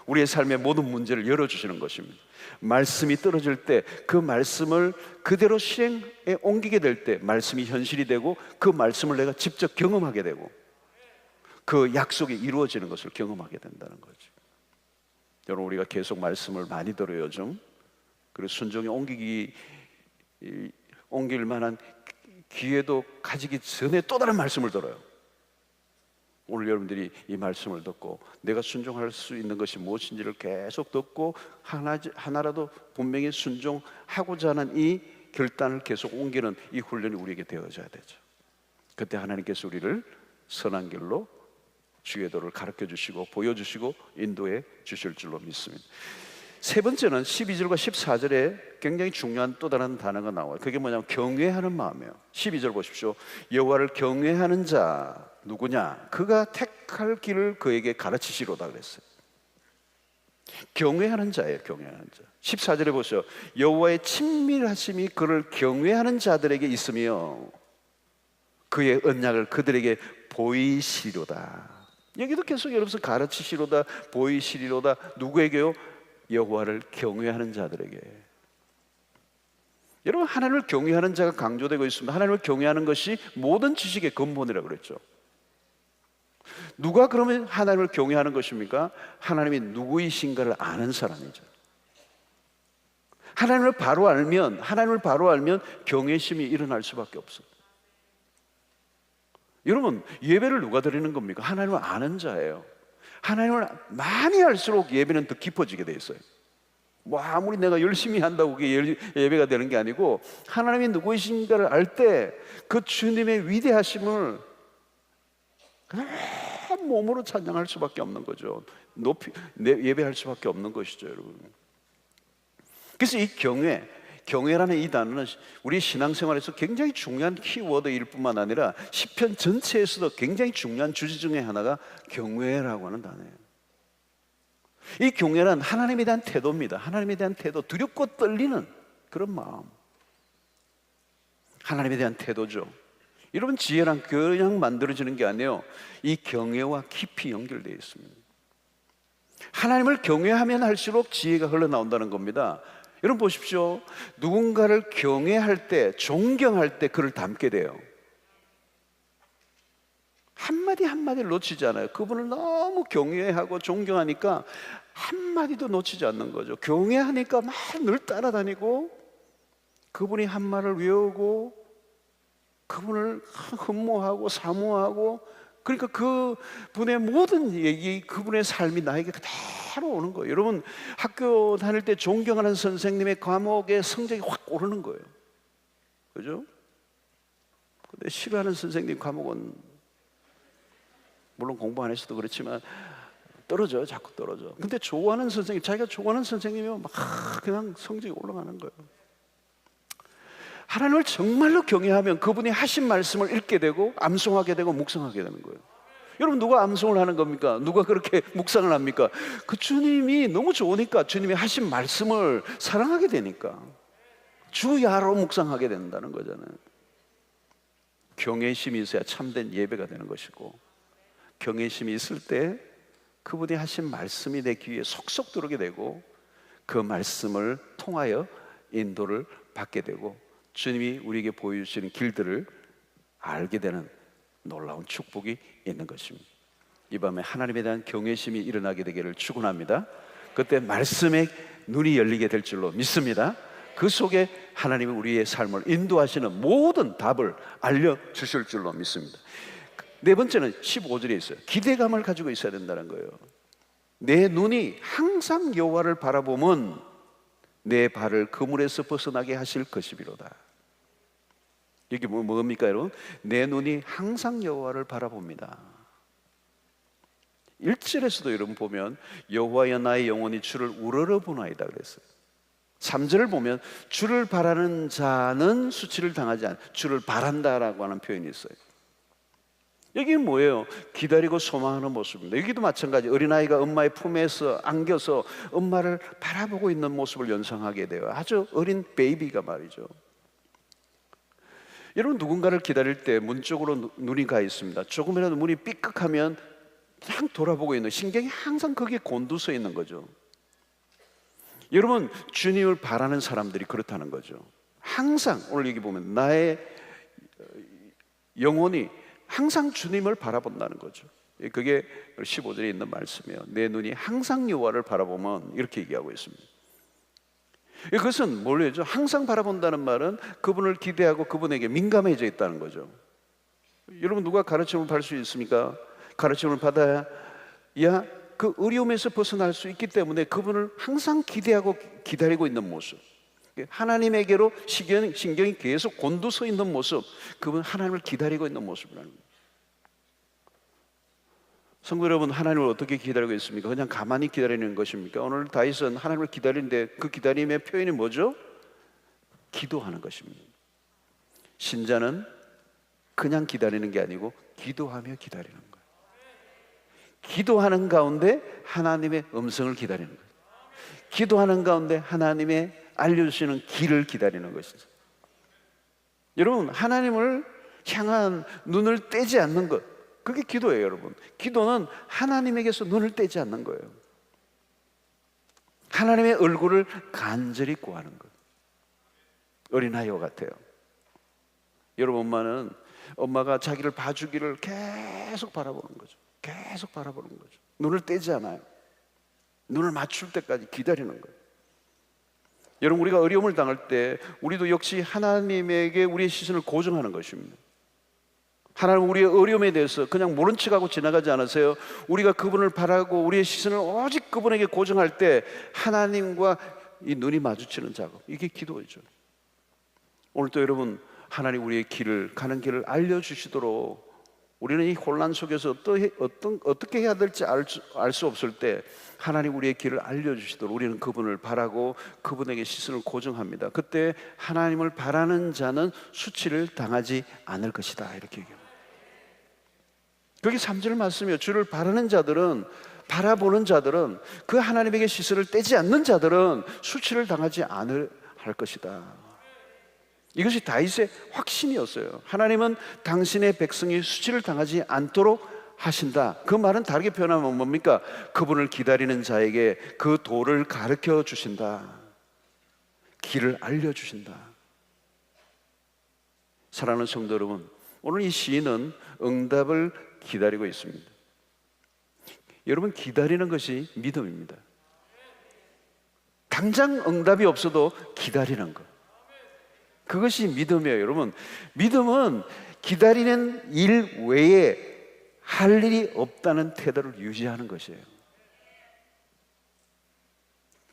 우리의 삶의 모든 문제를 열어주시는 것입니다. 말씀이 떨어질 때 그 말씀을 그대로 실행에 옮기게 될 때 말씀이 현실이 되고, 그 말씀을 내가 직접 경험하게 되고 그 약속이 이루어지는 것을 경험하게 된다는 거죠. 여러분, 우리가 계속 말씀을 많이 들어요 요즘. 그리고 순종에 옮기기 옮길 만한 기회도 가지기 전에 또 다른 말씀을 들어요. 오늘 여러분들이 이 말씀을 듣고 내가 순종할 수 있는 것이 무엇인지를 계속 듣고 하나라도 분명히 순종하고자 하는 이 결단을 계속 옮기는 이 훈련이 우리에게 되어져야 되죠. 그때 하나님께서 우리를 선한 길로 주의 도를 가르쳐 주시고 보여주시고 인도해 주실 줄로 믿습니다. 세 번째는 12절과 14절에 굉장히 중요한 또 다른 단어가 나와요. 그게 뭐냐면 경외하는 마음이에요. 12절 보십시오. 여호와를 경외하는 자 누구냐? 그가 택할 길을 그에게 가르치시로다 그랬어요. 경외하는 자예요. 경외하는 자. 14절에 보세요. 여호와의 친밀하심이 그를 경외하는 자들에게 있으며 그의 언약을 그들에게 보이시로다. 여기도 계속 여러분 가르치시로다, 보이시리로다. 누구에게요? 여호와를 경외하는 자들에게. 여러분, 하나님을 경외하는 자가 강조되고 있습니다. 하나님을 경외하는 것이 모든 지식의 근본이라고 그랬죠. 누가 그러면 하나님을 경외하는 것입니까? 하나님이 누구이신가를 아는 사람이죠. 하나님을 바로 알면 경외심이 일어날 수밖에 없어요. 여러분, 예배를 누가 드리는 겁니까? 하나님을 아는 자예요. 하나님을 많이 알수록 예배는 더 깊어지게 돼 있어요. 뭐 아무리 내가 열심히 한다고 그게 예배가 되는 게 아니고, 하나님이 누구이신가를 알 때 그 주님의 위대하심을 몸으로 찬양할 수밖에 없는 거죠. 예배할 수밖에 없는 것이죠, 여러분. 그래서 이 경외라는 이 단어는 우리 신앙생활에서 굉장히 중요한 키워드일 뿐만 아니라 시편 전체에서도 굉장히 중요한 주제 중에 하나가 경외라고 하는 단어예요. 이 경외란 하나님에 대한 태도입니다. 하나님에 대한 태도, 두렵고 떨리는 그런 마음, 하나님에 대한 태도죠. 여러분, 지혜란 그냥 만들어지는 게 아니에요. 이 경외와 깊이 연결되어 있습니다. 하나님을 경외하면 할수록 지혜가 흘러나온다는 겁니다. 여러분 보십시오. 누군가를 경외할 때, 존경할 때 그를 닮게 돼요. 한마디 한마디를 놓치지 않아요. 그분을 너무 경외하고 존경하니까 한마디도 놓치지 않는 거죠. 경외하니까 막 늘 따라다니고 그분이 한 말을 외우고 그분을 흠모하고 사모하고, 그러니까 그분의 모든 얘기, 그분의 삶이 나에게 그대로 오는 거예요. 여러분, 학교 다닐 때 존경하는 선생님의 과목의 성적이 확 오르는 거예요. 그죠? 근데 싫어하는 선생님 과목은 물론 공부 안 했어도 그렇지만 떨어져요. 자꾸 떨어져. 근데 좋아하는 선생님, 자기가 좋아하는 선생님이면 막 그냥 성적이 올라가는 거예요. 하나님을 정말로 경외하면 그분이 하신 말씀을 읽게 되고 암송하게 되고 묵상하게 되는 거예요. 여러분, 누가 암송을 하는 겁니까? 누가 그렇게 묵상을 합니까? 그 주님이 너무 좋으니까, 주님이 하신 말씀을 사랑하게 되니까 주야로 묵상하게 된다는 거잖아요. 경외심이 있어야 참된 예배가 되는 것이고, 경외심이 있을 때 그분이 하신 말씀이 내 귀에 속속 들어오게 되고 그 말씀을 통하여 인도를 받게 되고 주님이 우리에게 보여주시는 길들을 알게 되는 놀라운 축복이 있는 것입니다. 이 밤에 하나님에 대한 경외심이 일어나게 되기를 축원합니다. 그때 말씀에 눈이 열리게 될 줄로 믿습니다. 그 속에 하나님이 우리의 삶을 인도하시는 모든 답을 알려주실 줄로 믿습니다. 네 번째는 15절에 있어요. 기대감을 가지고 있어야 된다는 거예요. 내 눈이 항상 여호와를 바라보면 내 발을 그물에서 벗어나게 하실 것이비로다. 이게 뭡니까 여러분? 내 눈이 항상 여호와를 바라봅니다. 1절에서도 여러분 보면 여호와여 나의 영혼이 주를 우러러보나이다 그랬어요. 3절을 보면 주를 바라는 자는 수치를 당하지 않아, 주를 바란다라고 하는 표현이 있어요. 여기 뭐예요? 기다리고 소망하는 모습입니다. 여기도 마찬가지, 어린아이가 엄마의 품에서 안겨서 엄마를 바라보고 있는 모습을 연상하게 돼요. 아주 어린 베이비가 말이죠. 여러분, 누군가를 기다릴 때 문 쪽으로 눈이 가 있습니다. 조금이라도 문이 삐끗하면 그냥 돌아보고 있는, 신경이 항상 거기에 곤두서 있는 거죠. 여러분, 주님을 바라는 사람들이 그렇다는 거죠. 항상 오늘 여기 보면 나의 영혼이 항상 주님을 바라본다는 거죠. 그게 15절에 있는 말씀이에요. 내 눈이 항상 여호와를 바라보면, 이렇게 얘기하고 있습니다. 그것은 뭘죠? 항상 바라본다는 말은 그분을 기대하고 그분에게 민감해져 있다는 거죠. 여러분, 누가 가르침을 받을 수 있습니까? 가르침을 받아야 그 어려움에서 벗어날 수 있기 때문에 그분을 항상 기대하고 기다리고 있는 모습, 하나님에게로 신경이 계속 곤두서 있는 모습, 그분 하나님을 기다리고 있는 모습이라는 거예요. 성도 여러분, 하나님을 어떻게 기다리고 있습니까? 그냥 가만히 기다리는 것입니까? 오늘 다윗은 하나님을 기다리는데 그 기다림의 표현이 뭐죠? 기도하는 것입니다. 신자는 그냥 기다리는 게 아니고 기도하며 기다리는 거예요. 기도하는 가운데 하나님의 음성을 기다리는 거예요. 기도하는 가운데 하나님의 알려주시는 길을 기다리는 것이죠. 여러분, 하나님을 향한 눈을 떼지 않는 것, 그게 기도예요. 여러분, 기도는 하나님에게서 눈을 떼지 않는 거예요. 하나님의 얼굴을 간절히 구하는 것. 어린아이와 같아요. 여러분, 엄마가 자기를 봐주기를 계속 바라보는 거죠. 계속 바라보는 거죠. 눈을 떼지 않아요. 눈을 맞출 때까지 기다리는 거예요. 여러분, 우리가 어려움을 당할 때 우리도 역시 하나님에게 우리의 시선을 고정하는 것입니다. 하나님, 우리의 어려움에 대해서 그냥 모른 척하고 지나가지 않으세요. 우리가 그분을 바라고 우리의 시선을 오직 그분에게 고정할 때 하나님과 이 눈이 마주치는 작업, 이게 기도이죠. 오늘도 여러분, 하나님 우리의 가는 길을 알려주시도록, 우리는 이 혼란 속에서 어떻게 해야 될지 알 수 없을 때 하나님 우리의 길을 알려주시도록 우리는 그분을 바라고 그분에게 시선을 고정합니다. 그때 하나님을 바라는 자는 수치를 당하지 않을 것이다, 이렇게 얘기합니다. 그게 3절 말씀이에요. 주를 바라는 자들은, 바라보는 자들은, 그 하나님에게 시선을 떼지 않는 자들은 수치를 당하지 않을 것이다. 이것이 다윗의 확신이었어요. 하나님은 당신의 백성이 수치를 당하지 않도록 하신다. 그 말은 다르게 표현하면 뭡니까? 그분을 기다리는 자에게 그 도를 가르쳐 주신다. 길을 알려주신다. 사랑하는 성도 여러분, 오늘 이 시인은 응답을 기다리고 있습니다. 여러분, 기다리는 것이 믿음입니다. 당장 응답이 없어도 기다리는 것, 그것이 믿음이에요. 여러분, 믿음은 기다리는 일 외에 할 일이 없다는 태도를 유지하는 것이에요.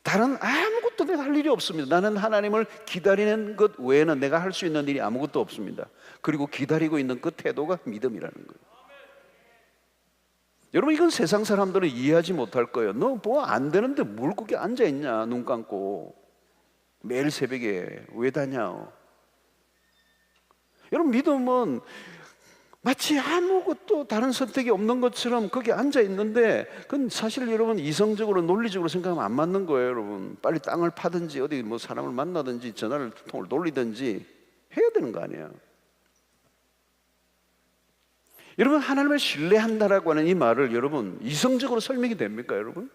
다른 아무것도 내가 할 일이 없습니다. 나는 하나님을 기다리는 것 외에는 내가 할 수 있는 일이 아무것도 없습니다. 그리고 기다리고 있는 그 태도가 믿음이라는 거예요. 여러분, 이건 세상 사람들은 이해하지 못할 거예요. 너 뭐 안 되는데 뭘 거기 앉아있냐, 눈 감고 매일 새벽에 왜 다녀? 여러분, 믿음은 마치 아무것도 다른 선택이 없는 것처럼 거기 앉아 있는데, 그건 사실 여러분 이성적으로 논리적으로 생각하면 안 맞는 거예요. 여러분, 빨리 땅을 파든지 어디 뭐 사람을 만나든지 전화를 통을 돌리든지 해야 되는 거 아니에요. 여러분, 하나님을 신뢰한다라고 하는 이 말을 여러분 이성적으로 설명이 됩니까? 여러분,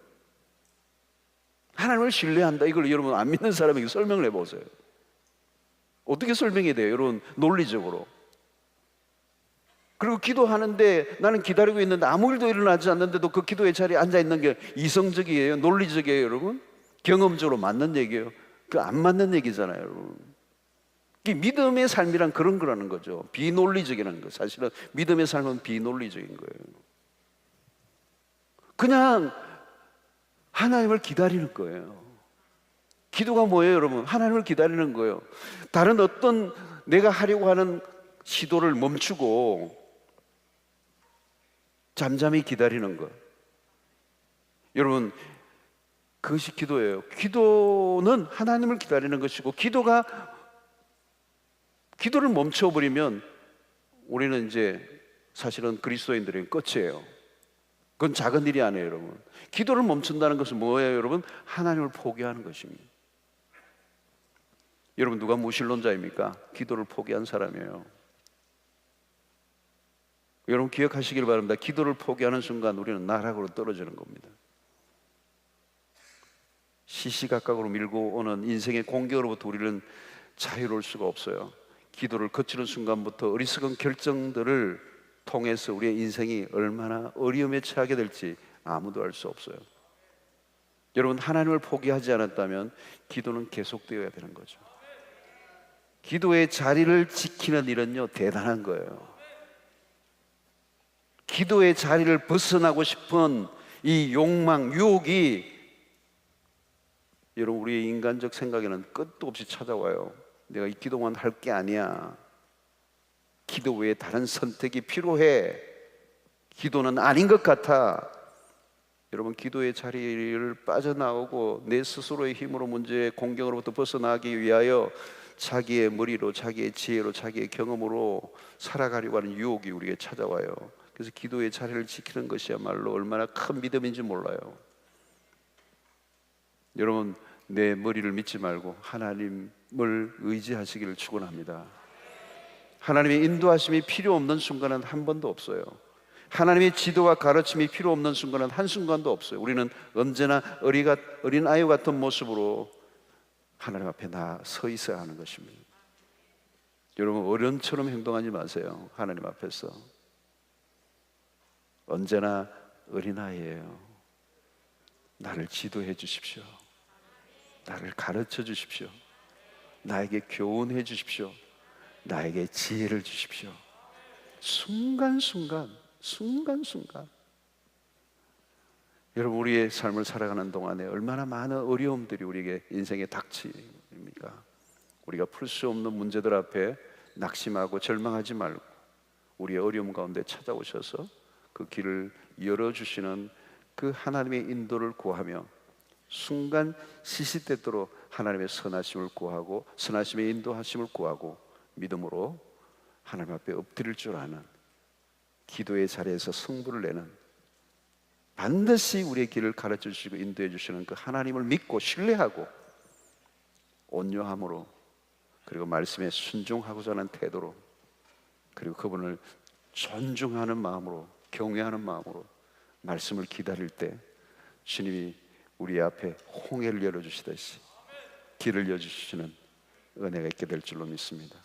하나님을 신뢰한다, 이걸 여러분 안 믿는 사람에게 설명을 해보세요. 어떻게 설명이 돼요? 여러분, 논리적으로. 그리고 기도하는데 나는 기다리고 있는데 아무 일도 일어나지 않는데도 그 기도의 자리에 앉아있는 게 이성적이에요? 논리적이에요? 여러분, 경험적으로 맞는 얘기예요? 그 안 맞는 얘기잖아요. 여러분, 이 믿음의 삶이란 그런 거라는 거죠. 비논리적이라는 거. 사실은 믿음의 삶은 비논리적인 거예요. 그냥 하나님을 기다리는 거예요. 기도가 뭐예요, 여러분? 하나님을 기다리는 거예요. 다른 어떤 내가 하려고 하는 시도를 멈추고 잠잠히 기다리는 것. 여러분, 그것이 기도예요. 기도는 하나님을 기다리는 것이고, 기도를 멈춰버리면 우리는 이제 사실은 그리스도인들의 끝이에요. 그건 작은 일이 아니에요, 여러분. 기도를 멈춘다는 것은 뭐예요, 여러분? 하나님을 포기하는 것입니다. 여러분, 누가 무신론자입니까? 기도를 포기한 사람이에요. 여러분, 기억하시길 바랍니다. 기도를 포기하는 순간 우리는 나락으로 떨어지는 겁니다. 시시각각으로 밀고 오는 인생의 공격으로부터 우리는 자유로울 수가 없어요. 기도를 거치는 순간부터 어리석은 결정들을 통해서 우리의 인생이 얼마나 어려움에 처하게 될지 아무도 알 수 없어요. 여러분, 하나님을 포기하지 않았다면 기도는 계속되어야 되는 거죠. 기도의 자리를 지키는 일은요, 대단한 거예요. 기도의 자리를 벗어나고 싶은 이 욕망, 유혹이 여러분, 우리의 인간적 생각에는 끝도 없이 찾아와요. 내가 이 기도만 할 게 아니야. 기도 외에 다른 선택이 필요해. 기도는 아닌 것 같아. 여러분, 기도의 자리를 빠져나오고 내 스스로의 힘으로 문제의 공경으로부터 벗어나기 위하여 자기의 머리로, 자기의 지혜로, 자기의 경험으로 살아가려고 하는 유혹이 우리에게 찾아와요. 그래서 기도의 자리를 지키는 것이야말로 얼마나 큰 믿음인지 몰라요. 여러분, 내 머리를 믿지 말고 하나님을 의지하시기를 축원합니다. 하나님의 인도하심이 필요 없는 순간은 한 번도 없어요. 하나님의 지도와 가르침이 필요 없는 순간은 한순간도 없어요. 우리는 언제나 어린 아이 같은 모습으로 하나님 앞에 서 있어야 하는 것입니다. 여러분, 어른처럼 행동하지 마세요. 하나님 앞에서 언제나 어린아이예요. 나를 지도해 주십시오. 나를 가르쳐 주십시오. 나에게 교훈해 주십시오. 나에게 지혜를 주십시오. 순간순간 여러분, 우리의 삶을 살아가는 동안에 얼마나 많은 어려움들이 우리에게 인생에 닥칩니까? 우리가 풀 수 없는 문제들 앞에 낙심하고 절망하지 말고 우리의 어려움 가운데 찾아오셔서 그 길을 열어주시는 그 하나님의 인도를 구하며 순간 시시때때로 하나님의 선하심을 구하고 선하심의 인도하심을 구하고 믿음으로 하나님 앞에 엎드릴 줄 아는, 기도의 자리에서 승부를 내는, 반드시 우리의 길을 가르쳐 주시고 인도해 주시는 그 하나님을 믿고 신뢰하고 온유함으로, 그리고 말씀에 순종하고자 하는 태도로, 그리고 그분을 존중하는 마음으로, 경외하는 마음으로 말씀을 기다릴 때 주님이 우리 앞에 홍해를 열어주시듯이 길을 열어주시는 은혜가 있게 될 줄로 믿습니다.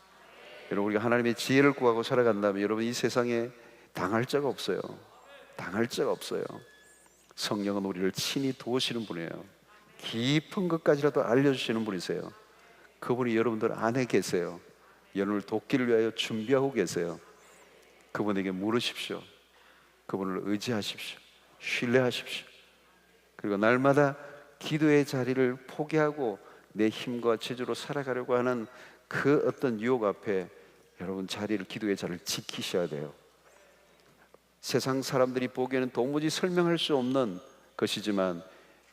여러분, 우리가 하나님의 지혜를 구하고 살아간다면 여러분, 이 세상에 당할 자가 없어요. 당할 자가 없어요. 성령은 우리를 친히 도우시는 분이에요. 깊은 것까지라도 알려주시는 분이세요. 그분이 여러분들 안에 계세요. 여러분을 돕기를 위하여 준비하고 계세요. 그분에게 물으십시오. 그분을 의지하십시오. 신뢰하십시오. 그리고 날마다 기도의 자리를 포기하고 내 힘과 재주로 살아가려고 하는 그 어떤 유혹 앞에 여러분, 기도의 자리를 지키셔야 돼요. 세상 사람들이 보기에는 도무지 설명할 수 없는 것이지만,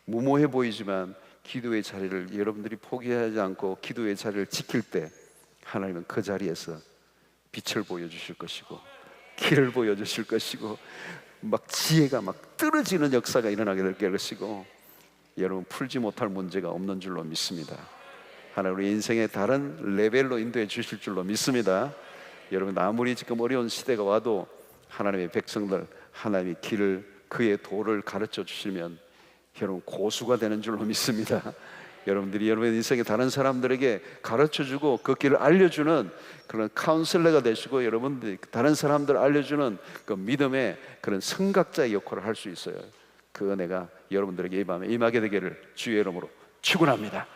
무모해 보이지만 기도의 자리를 여러분들이 포기하지 않고 기도의 자리를 지킬 때 하나님은 그 자리에서 빛을 보여주실 것이고 길을 보여주실 것이고 막 지혜가 막 떨어지는 역사가 일어나게 될 것이고, 여러분, 풀지 못할 문제가 없는 줄로 믿습니다. 하나님 우리 인생의 다른 레벨로 인도해 주실 줄로 믿습니다. 여러분, 아무리 지금 어려운 시대가 와도 하나님의 백성들, 하나님의 길을, 그의 도를 가르쳐 주시면 여러분 고수가 되는 줄로 믿습니다. 여러분들이 여러분의 인생의 다른 사람들에게 가르쳐주고 그 길을 알려주는 그런 카운슬러가 되시고, 여러분들이 다른 사람들 알려주는 그 믿음의 그런 선각자의 역할을 할 수 있어요. 그 은혜가 여러분들에게 이 밤에 임하게 되기를 주의 이름으로 축원합니다.